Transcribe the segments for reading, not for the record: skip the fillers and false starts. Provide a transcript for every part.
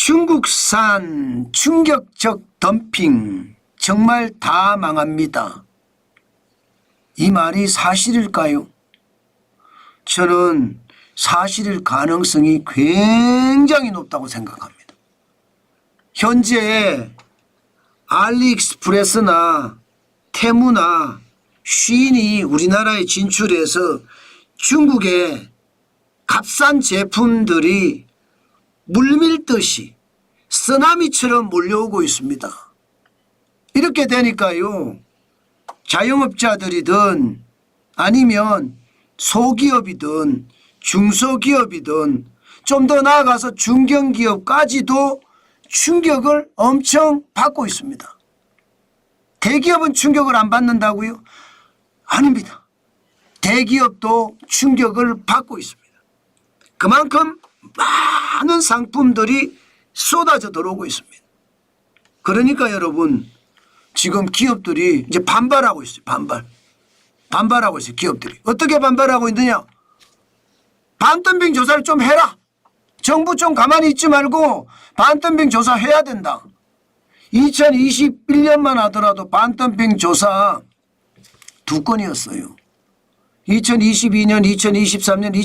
중국산 충격적 덤핑 정말 다 망합니다. 이 말이 사실일까요? 저는 사실일 가능성이 굉장히 높다고 생각합니다. 현재 알리익스프레스나 테무나 쉬인이 우리나라에 진출해서 중국의 값싼 제품들이 물밀듯이 쓰나미처럼 몰려오고 있습니다. 이렇게 되니까요, 자영업자들이든 아니면 소기업이든 중소기업이든 좀 더 나아가서 중견기업까지도 충격을 엄청 받고 있습니다. 대기업은 충격을 안 받는다고요? 아닙니다. 대기업도 충격을 받고 있습니다. 그만큼 많은 상품들이 쏟아져 들어오고 있습니다. 그러니까 여러분, 지금 기업들이 이제 반발하고 있어요. 반발하고 있어요. 기업들이. 어떻게 반발하고 있느냐? 반덤핑 조사를 좀 해라. 정부 좀 가만히 있지 말고 반덤핑 조사 해야 된다. 2021년만 하더라도 반덤핑 조사 2건이었어요. 2022년, 2023년,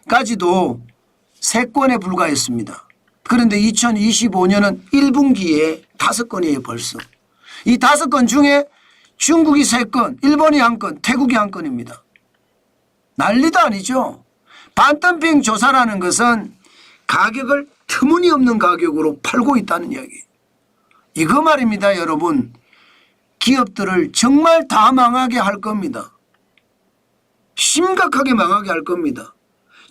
2023년까지도 3건에 불과했습니다. 그런데 2025년은 1분기에 5건이에요 벌써. 이 5건 중에 중국이 3건, 일본이 1건, 태국이 1건입니다. 난리도 아니죠. 반덤핑 조사라는 것은 가격을 터무니없는 가격으로 팔고 있다는 이야기. 이거 말입니다 여러분. 기업들을 정말 다 망하게 할 겁니다. 심각하게 망하게 할 겁니다.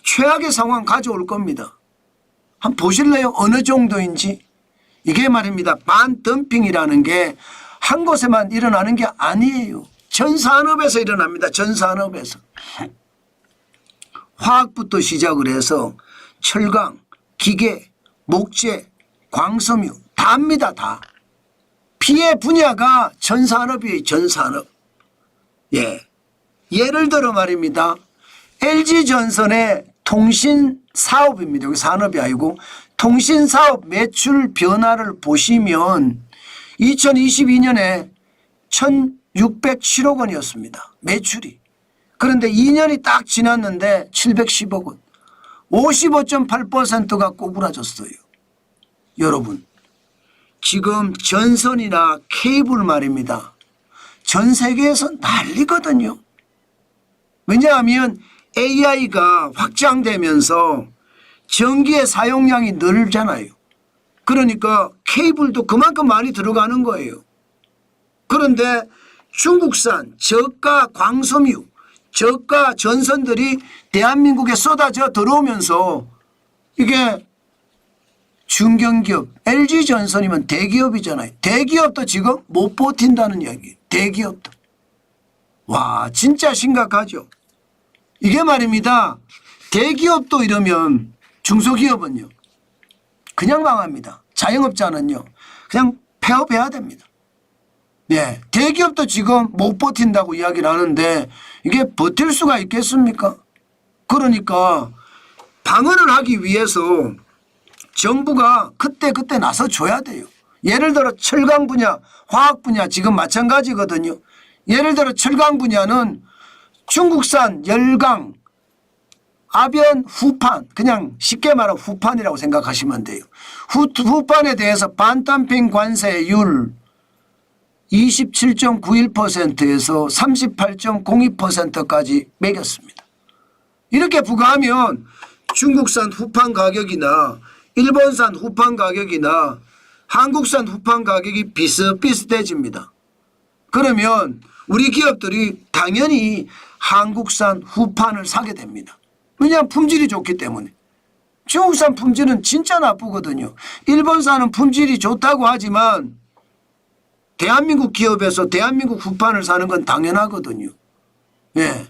최악의 상황 가져올 겁니다. 한번 보실래요? 어느 정도인지. 이게 말입니다. 반덤핑이라는 게 한 곳에만 일어나는 게 아니에요. 전 산업에서 일어납니다. 전 산업에서. 화학부터 시작을 해서 철강, 기계, 목재, 광섬유 다 합니다. 다. 피해 분야가 전 산업이에요. 전 산업. 예. 예를 들어 말입니다. LG전선의 통신사업입니다. 여기 산업이 아니고 통신사업 매출 변화를 보시면 2022년에 1,607억 원이었습니다. 매출이. 그런데 2년이 딱 지났는데 710억 원. 55.8%가 꼬부라졌어요. 여러분, 지금 전선이나 케이블 말입니다. 전 세계에서 난리거든요. 왜냐하면 AI가 확장되면서 전기의 사용량이 늘잖아요. 그러니까 케이블도 그만큼 많이 들어가는 거예요. 그런데 중국산 저가 광섬유, 저가 전선들이 대한민국에 쏟아져 들어오면서 이게 중견기업, LG전선이면 대기업이잖아요. 대기업도 지금 못 버틴다는 이야기예요. 대기업도. 와, 진짜 심각하죠. 이게 말입니다. 대기업도 이러면 중소기업은요, 그냥 망합니다. 자영업자는요, 그냥 폐업해야 됩니다. 네, 대기업도 지금 못 버틴다고 이야기를 하는데 이게 버틸 수가 있겠습니까? 그러니까 방어를 하기 위해서 정부가 그때 나서줘야 돼요. 예를 들어 철강 분야, 화학 분야 지금 마찬가지거든요. 예를 들어 철강 분야는 중국산 열강, 아변 후판, 그냥 쉽게 말하면 후판이라고 생각하시면 돼요. 후판에 대해서 반덤핑 관세율 27.91%에서 38.02%까지 매겼습니다. 이렇게 부과하면 중국산 후판 가격이나 일본산 후판 가격이나 한국산 후판 가격이 비슷비슷해집니다. 그러면 우리 기업들이 당연히 한국산 후판을 사게 됩니다. 왜냐하면 품질이 좋기 때문에. 중국산 품질은 진짜 나쁘거든요. 일본산은 품질이 좋다고 하지만 대한민국 기업에서 대한민국 후판을 사는 건 당연하거든요. 예.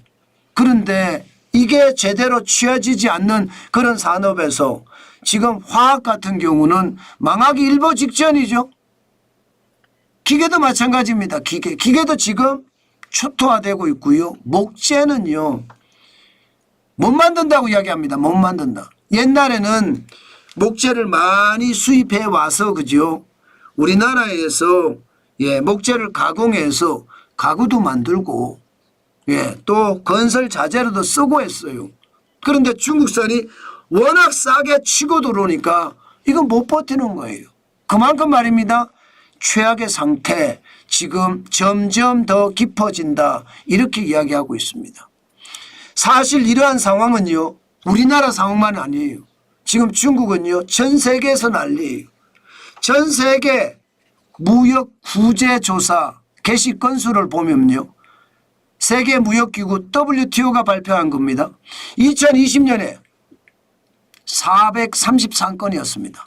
그런데 이게 제대로 취해지지 않는 그런 산업에서 지금 화학 같은 경우는 망하기 일보 직전이죠. 기계도 마찬가지입니다. 기계도 지금 초토화되고 있고요. 목재는요, 못 만든다고 이야기합니다. 못 만든다. 옛날에는 목재를 많이 수입해 와서 그죠. 우리나라에서 목재를 가공해서 가구도 만들고 또 건설 자재로도 쓰고 했어요. 그런데 중국산이 워낙 싸게 치고 들어오니까 이건 못 버티는 거예요. 그만큼 말입니다. 최악의 상태 지금 점점 더 깊어진다 이렇게 이야기하고 있습니다. 사실 이러한 상황은요 우리나라 상황만 아니에요. 지금 중국은요 전 세계에서 난리예요. 전 세계 무역 구제 조사 개시 건수를 보면요 세계무역기구 WTO가 발표한 겁니다. 2020년에 433건이었습니다.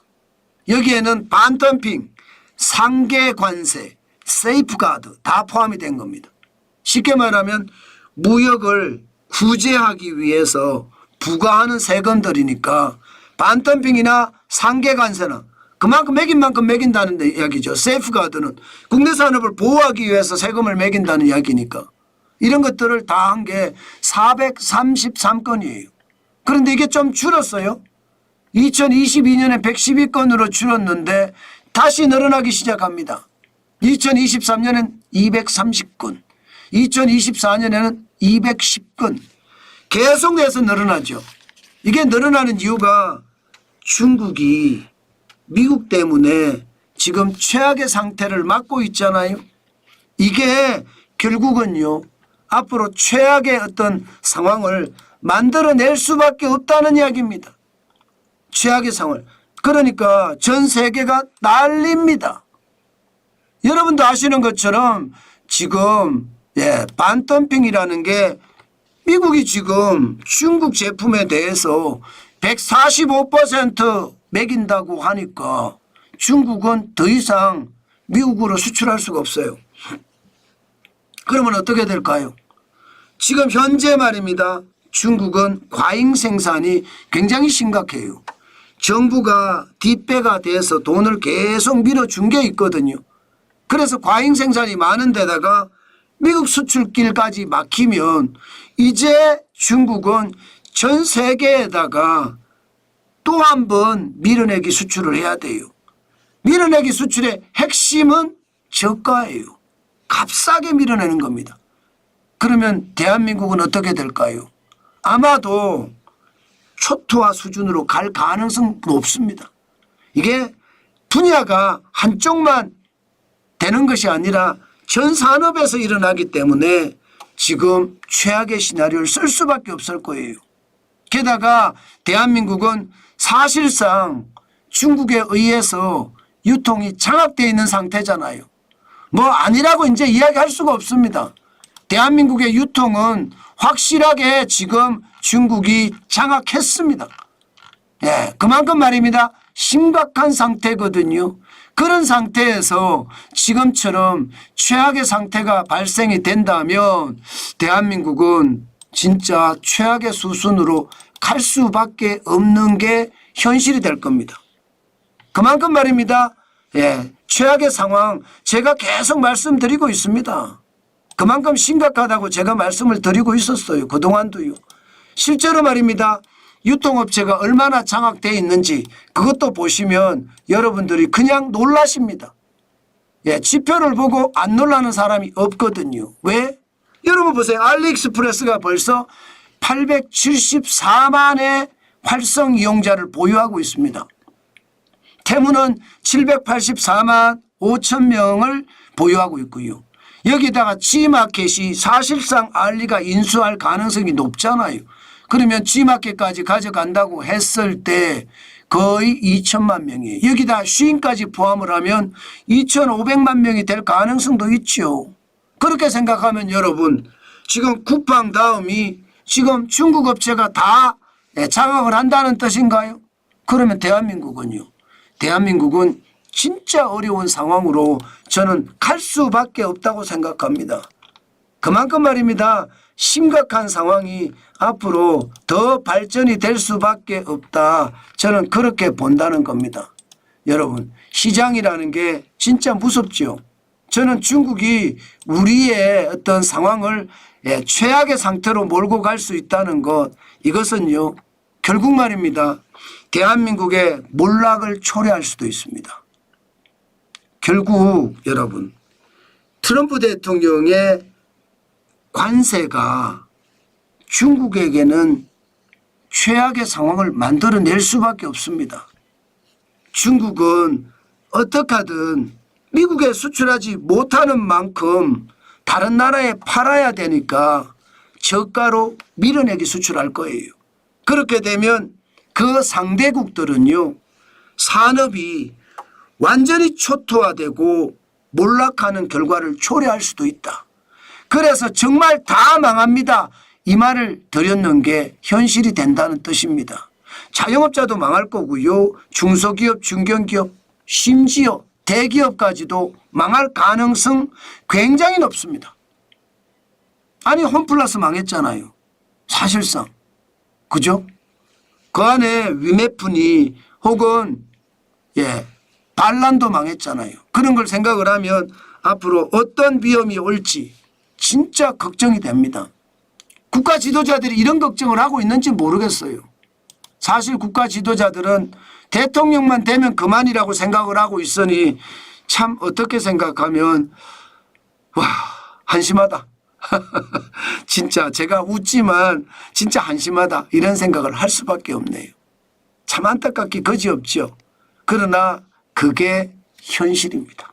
여기에는 반덤핑, 상계 관세, 세이프가드 다 포함이 된 겁니다. 쉽게 말하면 무역을 구제하기 위해서 부과하는 세금들이니까 반덤핑이나 상계 관세는 그만큼 매긴 만큼 매긴다는 이야기죠. 세이프가드는 국내 산업을 보호하기 위해서 세금을 매긴다는 이야기니까 이런 것들을 다 한 게 433건이에요. 그런데 이게 좀 줄었어요. 2022년에 112건으로 줄었는데 다시 늘어나기 시작합니다. 2023년엔 230건, 2024년에는 210건 계속해서 늘어나죠. 이게 늘어나는 이유가 중국이 미국 때문에 지금 최악의 상태를 맞고 있잖아요. 이게 결국은요 앞으로 최악의 어떤 상황을 만들어낼 수밖에 없다는 이야기입니다. 최악의 상황을. 그러니까 전 세계가 난립니다. 여러분도 아시는 것처럼 지금 반덤핑이라는 게 미국이 지금 중국 제품에 대해서 145% 매긴다고 하니까 중국은 더 이상 미국으로 수출할 수가 없어요. 그러면 어떻게 될까요? 지금 현재 말입니다. 중국은 과잉 생산이 굉장히 심각해요. 정부가 뒷배가 돼서 돈을 계속 밀어준 게 있거든요. 그래서 과잉 생산이 많은 데다가 미국 수출길까지 막히면 이제 중국은 전 세계에다가 또 한 번 밀어내기 수출을 해야 돼요. 밀어내기 수출의 핵심은 저가예요. 값싸게 밀어내는 겁니다. 그러면 대한민국은 어떻게 될까요? 아마도 초토화 수준으로 갈 가능성은 높습니다. 이게 분야가 한쪽만 되는 것이 아니라 전 산업에서 일어나기 때문에 지금 최악의 시나리오를 쓸 수밖에 없을 거예요. 게다가 대한민국은 사실상 중국에 의해서 유통이 장악되어 있는 상태잖아요. 뭐 아니라고 이제 이야기할 수가 없습니다. 대한민국의 유통은 확실하게 지금 중국이 장악했습니다. 그만큼 말입니다. 심각한 상태거든요. 그런 상태에서 지금처럼 최악의 상태가 발생이 된다면 대한민국은 진짜 최악의 수순으로 갈 수밖에 없는 게 현실이 될 겁니다. 그만큼 말입니다. 최악의 상황 제가 계속 말씀드리고 있습니다. 그만큼 심각하다고 제가 말씀을 드리고 있었어요. 그동안도요. 실제로 말입니다. 유통업체가 얼마나 장악되어 있는지 그것도 보시면 여러분들이 그냥 놀라십니다. 지표를 보고 안 놀라는 사람이 없거든요. 왜? 여러분 보세요. 알리익스프레스가 벌써 874만의 활성 이용자를 보유하고 있습니다. 테무는 784만 5천 명을 보유하고 있고요. 여기다가 G마켓이 사실상 알리가 인수할 가능성이 높잖아요. 그러면 G마켓까지 가져간다고 했을 때 거의 2천만 명이에요. 여기다 쉬인까지 포함을 하면 2,500만 명이 될 가능성도 있죠. 그렇게 생각하면 여러분 지금 쿠팡 다음이 지금 중국 업체가 다 장악을 한다는 뜻인가요? 그러면 대한민국은요. 대한민국은 진짜 어려운 상황으로 저는 갈 수밖에 없다고 생각합니다. 그만큼 말입니다. 심각한 상황이 앞으로 더 발전이 될 수밖에 없다. 저는 그렇게 본다는 겁니다. 여러분 시장이라는 게 진짜 무섭죠. 저는 중국이 우리의 어떤 상황을 최악의 상태로 몰고 갈 수 있다는 것 이것은요 결국 말입니다. 대한민국의 몰락을 초래할 수도 있습니다. 결국 여러분 트럼프 대통령의 관세가 중국에게는 최악의 상황을 만들어낼 수밖에 없습니다. 중국은 어떻게 하든 미국에 수출하지 못하는 만큼 다른 나라에 팔아야 되니까 저가로 밀어내기 수출할 거예요. 그렇게 되면 그 상대국들은요, 산업이 완전히 초토화되고 몰락하는 결과를 초래할 수도 있다. 그래서 정말 다 망합니다. 이 말을 드렸는 게 현실이 된다는 뜻입니다. 자영업자도 망할 거고요. 중소기업, 중견기업, 심지어 대기업까지도 망할 가능성 굉장히 높습니다. 아니 홈플러스 망했잖아요. 사실상. 그죠? 그 안에 위메프니 혹은 반란도 망했잖아요. 그런 걸 생각을 하면 앞으로 어떤 위험이 올지 진짜 걱정이 됩니다. 국가 지도자들이 이런 걱정을 하고 있는지 모르겠어요. 사실 국가 지도자들은 대통령만 되면 그만이라고 생각을 하고 있으니 참 어떻게 생각하면 와 한심하다. 진짜 제가 웃지만 진짜 한심하다 이런 생각을 할 수밖에 없네요. 참 안타깝기 그지없죠. 그러나 그게 현실입니다.